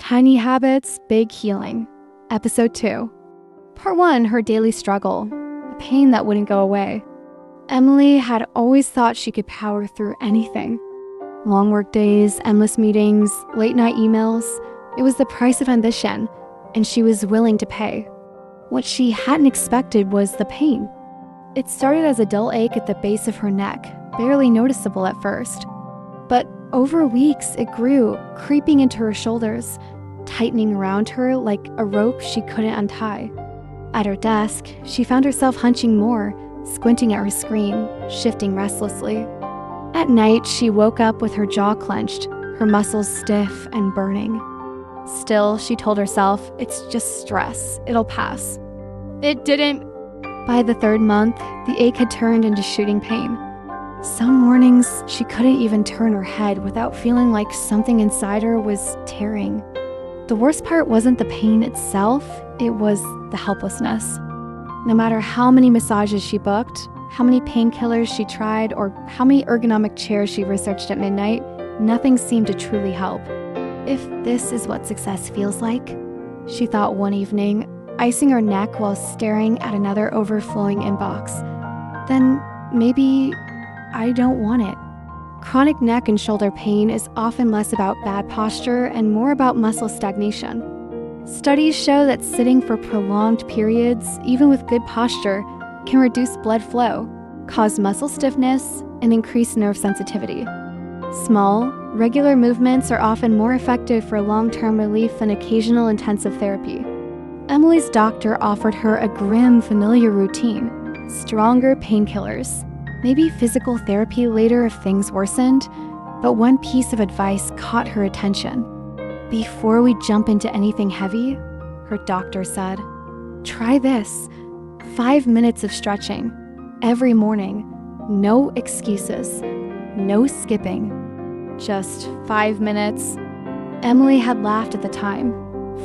Tiny Habits, Big Healing, Episode 2. Part 1, her daily struggle, the pain that wouldn't go away. Emily had always thought she could power through anything. Long work days, endless meetings, late night emails. It was the price of ambition, and she was willing to pay. What she hadn't expected was the pain. It started as a dull ache at the base of her neck, barely noticeable at first. But over weeks, it grew, creeping into her shoulders, tightening around her like a rope she couldn't untie. At her desk, she found herself hunching more, squinting at her screen, shifting restlessly. At night, she woke up with her jaw clenched, her muscles stiff and burning. Still, she told herself, it's just stress, it'll pass. It didn't. By the third month, the ache had turned into shooting pain. Some mornings, she couldn't even turn her head without feeling like something inside her was tearing. The worst part wasn't the pain itself, it was the helplessness. No matter how many massages she booked, how many painkillers she tried, or how many ergonomic chairs she researched at midnight, nothing seemed to truly help. If this is what success feels like, she thought one evening, icing her neck while staring at another overflowing inbox, then maybe I don't want it. Chronic neck and shoulder pain is often less about bad posture and more about muscle stagnation. Studies show that sitting for prolonged periods, even with good posture, can reduce blood flow, cause muscle stiffness, and increase nerve sensitivity. Small, regular movements are often more effective for long-term relief than occasional intensive therapy. Emily's doctor offered her a grim, familiar routine, stronger painkillers, maybe physical therapy later if things worsened, but one piece of advice caught her attention. Before we jump into anything heavy, her doctor said, try this, 5 minutes of stretching, every morning, no excuses, no skipping, just 5 minutes. Emily had laughed at the time.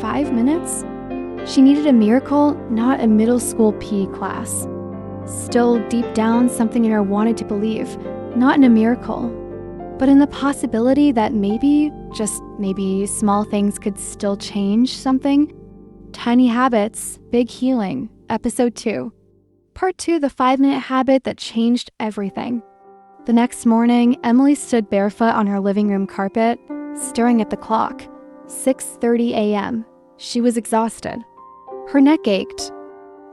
5 minutes? She needed a miracle, not a middle school PE class. Still, deep down, something in her wanted to believe, not in a miracle, but in the possibility that maybe, just maybe, small things could still change something. Tiny Habits, Big Healing, Episode 2. Part 2, the 5-minute habit that changed everything. The next morning, Emily stood barefoot on her living room carpet, staring at the clock. 6:30 a.m. She was exhausted. Her neck ached.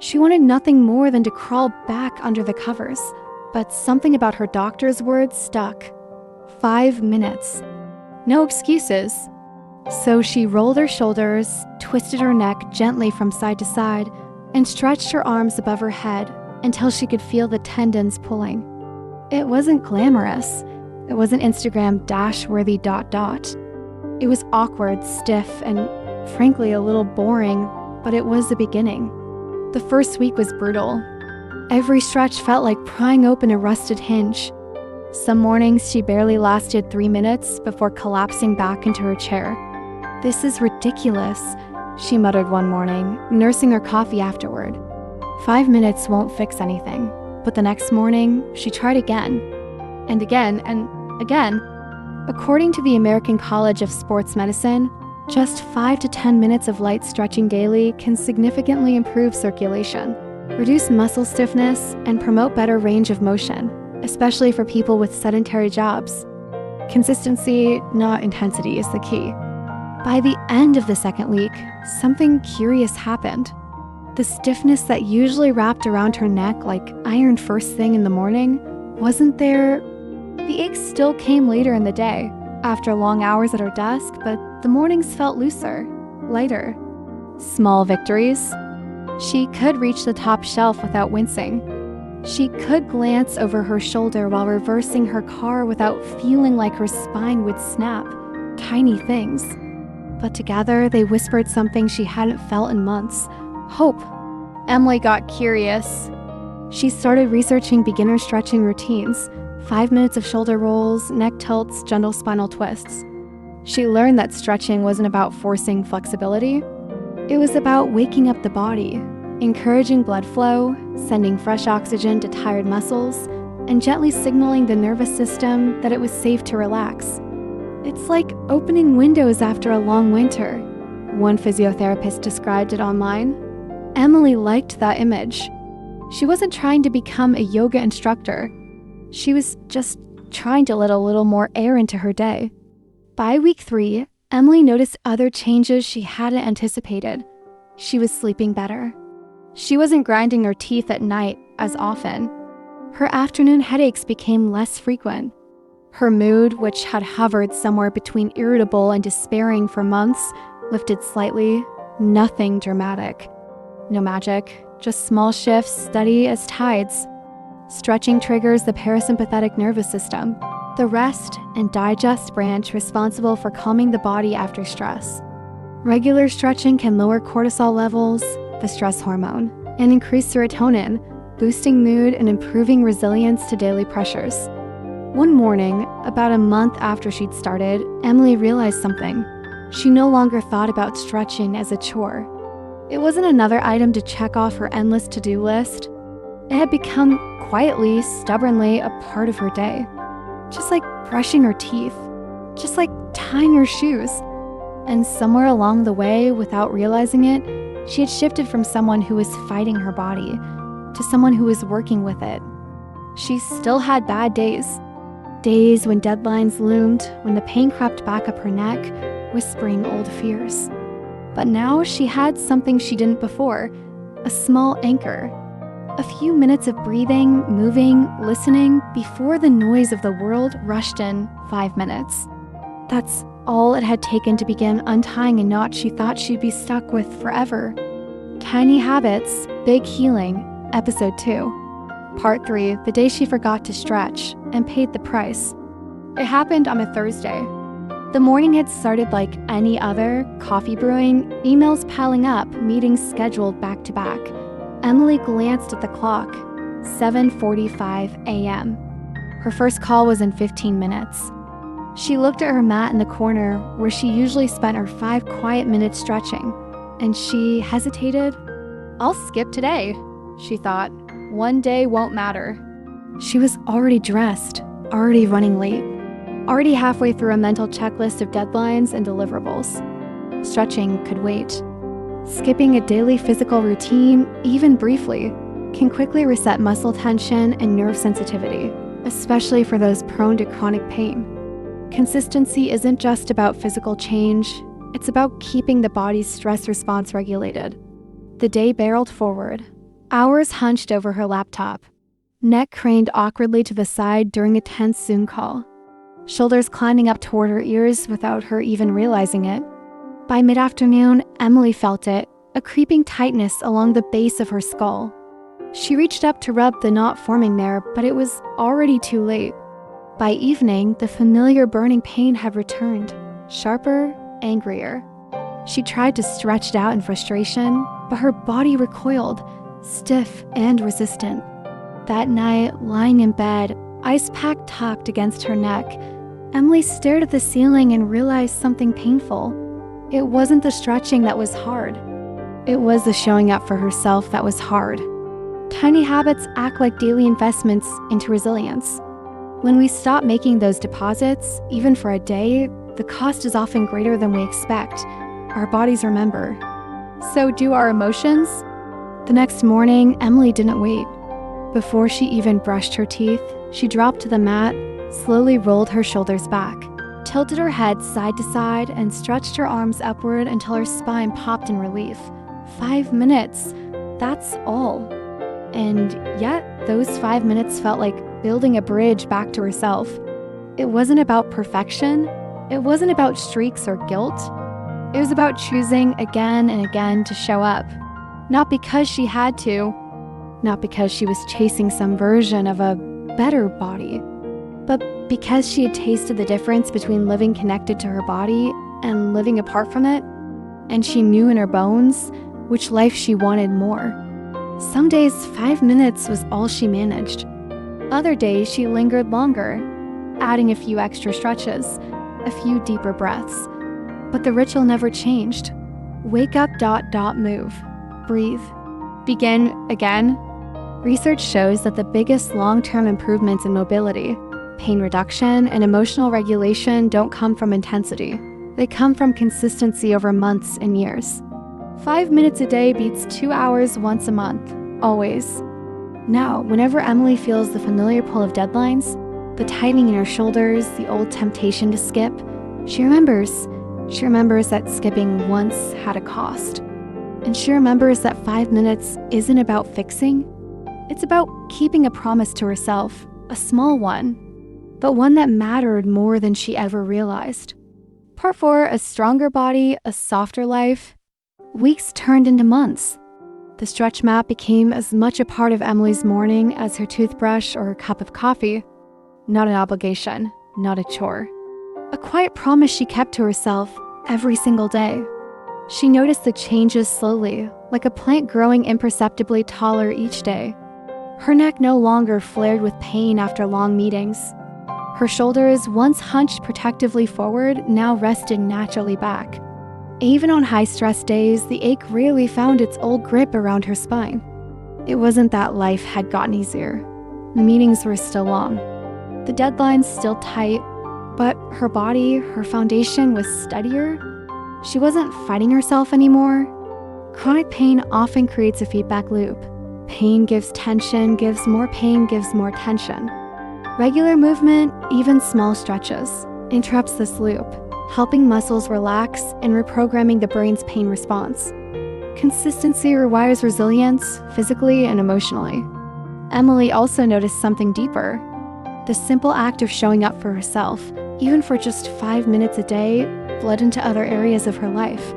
She wanted nothing more than to crawl back under the covers, but something about her doctor's words stuck. 5 minutes. No excuses. So she rolled her shoulders, twisted her neck gently from side to side, and stretched her arms above her head until she could feel the tendons pulling. It wasn't glamorous. It wasn't Instagram dash-worthy ... It was awkward, stiff, and frankly a little boring, but it was the beginning. The first week was brutal. Every stretch felt like prying open a rusted hinge. Some mornings she barely lasted 3 minutes before collapsing back into her chair. This is ridiculous, she muttered one morning, nursing her coffee afterward. 5 minutes won't fix anything, but the next morning, she tried again, and again, and again. According to the American College of Sports Medicine, just 5 to 10 minutes of light stretching daily can significantly improve circulation, reduce muscle stiffness, and promote better range of motion, especially for people with sedentary jobs. Consistency, not intensity, is the key. By the end of the second week, something curious happened. The stiffness that usually wrapped around her neck like iron first thing in the morning wasn't there. The ache still came later in the day, after long hours at her desk, but the mornings felt looser, lighter. Small victories. She could reach the top shelf without wincing. She could glance over her shoulder while reversing her car without feeling like her spine would snap. Tiny things. But together, they whispered something she hadn't felt in months. Hope. Emily got curious. She started researching beginner stretching routines. 5 minutes of shoulder rolls, neck tilts, gentle spinal twists. She learned that stretching wasn't about forcing flexibility. It was about waking up the body, encouraging blood flow, sending fresh oxygen to tired muscles, and gently signaling the nervous system that it was safe to relax. It's like opening windows after a long winter, One physiotherapist described it online. Emily liked that image. She wasn't trying to become a yoga instructor. She was just trying to let a little more air into her day. By week 3, Emily noticed other changes she hadn't anticipated. She was sleeping better. She wasn't grinding her teeth at night as often. Her afternoon headaches became less frequent. Her mood, which had hovered somewhere between irritable and despairing for months, lifted slightly. Nothing dramatic. No magic, just small shifts steady as tides. Stretching triggers the parasympathetic nervous system, the rest and digest branch responsible for calming the body after stress. Regular stretching can lower cortisol levels, the stress hormone, and increase serotonin, boosting mood and improving resilience to daily pressures. One morning, about a month after she'd started, Emily realized something. She no longer thought about stretching as a chore. It wasn't another item to check off her endless to-do list. It had become quietly, stubbornly a part of her day. Just like brushing her teeth, just like tying her shoes. And somewhere along the way, without realizing it, she had shifted from someone who was fighting her body to someone who was working with it. She still had bad days. Days when deadlines loomed, when the pain crept back up her neck, whispering old fears. But now she had something she didn't before, a small anchor. A few minutes of breathing, moving, listening before the noise of the world rushed in 5 minutes. That's all it had taken to begin untying a knot she thought she'd be stuck with forever. Tiny Habits, Big Healing, Episode 2. Part 3, the day she forgot to stretch and paid the price. It happened on a Thursday. The morning had started like any other, coffee brewing, emails piling up, meetings scheduled back to back. Emily glanced at the clock, 7:45 a.m. Her first call was in 15 minutes. She looked at her mat in the corner where she usually spent her 5 quiet minutes stretching, and she hesitated. I'll skip today, she thought. One day won't matter. She was already dressed, already running late, already halfway through a mental checklist of deadlines and deliverables. Stretching could wait. Skipping a daily physical routine, even briefly, can quickly reset muscle tension and nerve sensitivity, especially for those prone to chronic pain. Consistency isn't just about physical change, it's about keeping the body's stress response regulated. The day barreled forward, hours hunched over her laptop, neck craned awkwardly to the side during a tense Zoom call, shoulders climbing up toward her ears without her even realizing it. By mid-afternoon, Emily felt it, a creeping tightness along the base of her skull. She reached up to rub the knot forming there, but it was already too late. By evening, the familiar burning pain had returned, sharper, angrier. She tried to stretch it out in frustration, but her body recoiled, stiff and resistant. That night, lying in bed, ice pack tucked against her neck, Emily stared at the ceiling and realized something painful. It wasn't the stretching that was hard. It was the showing up for herself that was hard. Tiny habits act like daily investments into resilience. When we stop making those deposits, even for a day, the cost is often greater than we expect. Our bodies remember. So do our emotions? The next morning, Emily didn't wait. Before she even brushed her teeth, she dropped to the mat, slowly rolled her shoulders back, tilted her head side to side, and stretched her arms upward until her spine popped in relief. 5 minutes, that's all. And yet, those 5 minutes felt like building a bridge back to herself. It wasn't about perfection. It wasn't about streaks or guilt. It was about choosing again and again to show up. Not because she had to, not because she was chasing some version of a better body, but because she had tasted the difference between living connected to her body and living apart from it, and she knew in her bones which life she wanted more. Some days, 5 minutes was all she managed. Other days, she lingered longer, adding a few extra stretches, a few deeper breaths. But the ritual never changed. Wake up, move, breathe, begin again. Research shows that the biggest long-term improvements in mobility, pain reduction, and emotional regulation don't come from intensity. They come from consistency over months and years. 5 minutes a day beats 2 hours once a month, always. Now, whenever Emily feels the familiar pull of deadlines, the tightening in her shoulders, the old temptation to skip, she remembers that skipping once had a cost. And she remembers that 5 minutes isn't about fixing. It's about keeping a promise to herself, a small one, but one that mattered more than she ever realized. Part 4, a stronger body, a softer life. Weeks turned into months. The stretch mat became as much a part of Emily's morning as her toothbrush or her cup of coffee. Not an obligation, not a chore. A quiet promise she kept to herself every single day. She noticed the changes slowly, like a plant growing imperceptibly taller each day. Her neck no longer flared with pain after long meetings. Her shoulders, once hunched protectively forward, now rested naturally back. Even on high-stress days, the ache rarely found its old grip around her spine. It wasn't that life had gotten easier. The meetings were still long. The deadlines still tight, but her body, her foundation was steadier. She wasn't fighting herself anymore. Chronic pain often creates a feedback loop. Pain gives tension, gives more pain, gives more tension. Regular movement, even small stretches, interrupts this loop, helping muscles relax and reprogramming the brain's pain response. Consistency rewires resilience, physically and emotionally. Emily also noticed something deeper. The simple act of showing up for herself, even for just 5 minutes a day, bled into other areas of her life.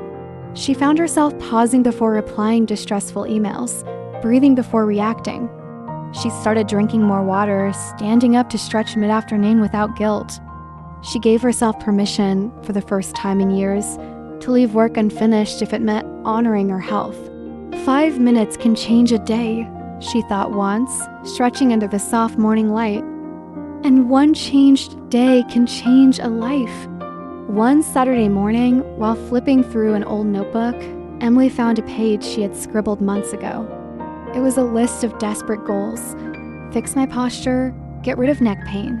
She found herself pausing before replying to stressful emails, breathing before reacting. She started drinking more water, standing up to stretch mid-afternoon without guilt. She gave herself permission, for the first time in years, to leave work unfinished if it meant honoring her health. 5 minutes can change a day, she thought once, stretching under the soft morning light. And one changed day can change a life. One Saturday morning, while flipping through an old notebook, Emily found a page she had scribbled months ago. It was a list of desperate goals. Fix my posture, get rid of neck pain,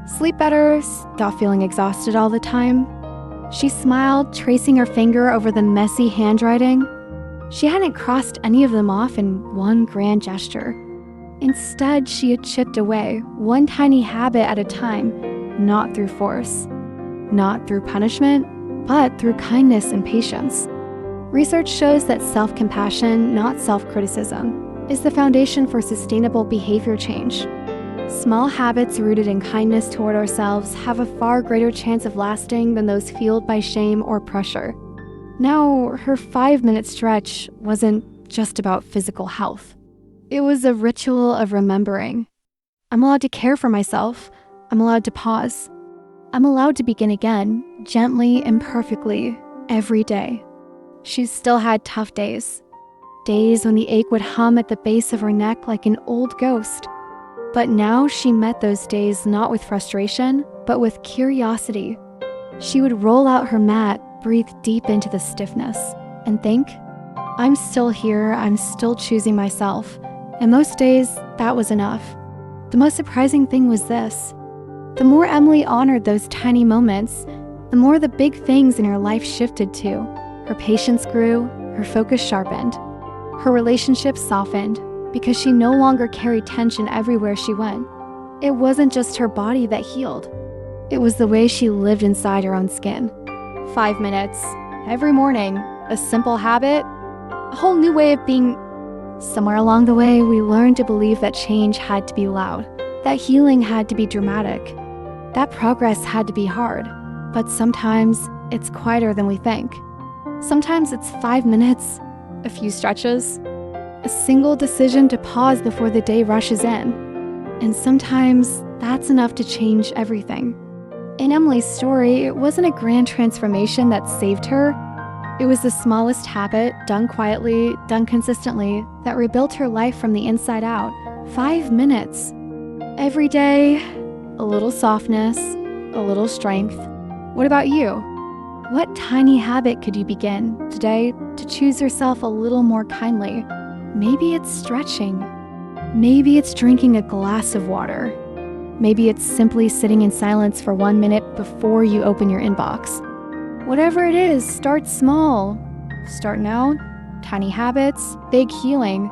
sleep better, stop feeling exhausted all the time. She smiled, tracing her finger over the messy handwriting. She hadn't crossed any of them off in one grand gesture. Instead, she had chipped away, one tiny habit at a time, not through force, not through punishment, but through kindness and patience. Research shows that self-compassion, not self-criticism, is the foundation for sustainable behavior change. Small habits rooted in kindness toward ourselves have a far greater chance of lasting than those fueled by shame or pressure. Now, her 5-minute stretch wasn't just about physical health. It was a ritual of remembering. I'm allowed to care for myself. I'm allowed to pause. I'm allowed to begin again, gently and perfectly, every day. She still had tough days. Days when the ache would hum at the base of her neck like an old ghost. But now she met those days not with frustration, but with curiosity. She would roll out her mat, breathe deep into the stiffness, and think, I'm still here, I'm still choosing myself. And most days, that was enough. The most surprising thing was this. The more Emily honored those tiny moments, the more the big things in her life shifted too. Her patience grew, her focus sharpened. Her relationships softened because she no longer carried tension everywhere she went. It wasn't just her body that healed. It was the way she lived inside her own skin. 5 minutes, every morning, a simple habit, a whole new way of being. Somewhere along the way, we learned to believe that change had to be loud, that healing had to be dramatic, that progress had to be hard. But sometimes it's quieter than we think. Sometimes it's 5 minutes, a few stretches, a single decision to pause before the day rushes in. And sometimes that's enough to change everything. In Emily's story, it wasn't a grand transformation that saved her. It was the smallest habit, done quietly, done consistently, that rebuilt her life from the inside out. 5 minutes. Every day, a little softness, a little strength. What about you? What tiny habit could you begin today to choose yourself a little more kindly? Maybe it's stretching. Maybe it's drinking a glass of water. Maybe it's simply sitting in silence for 1 minute before you open your inbox. Whatever it is, start small. Start now, tiny habits, big healing.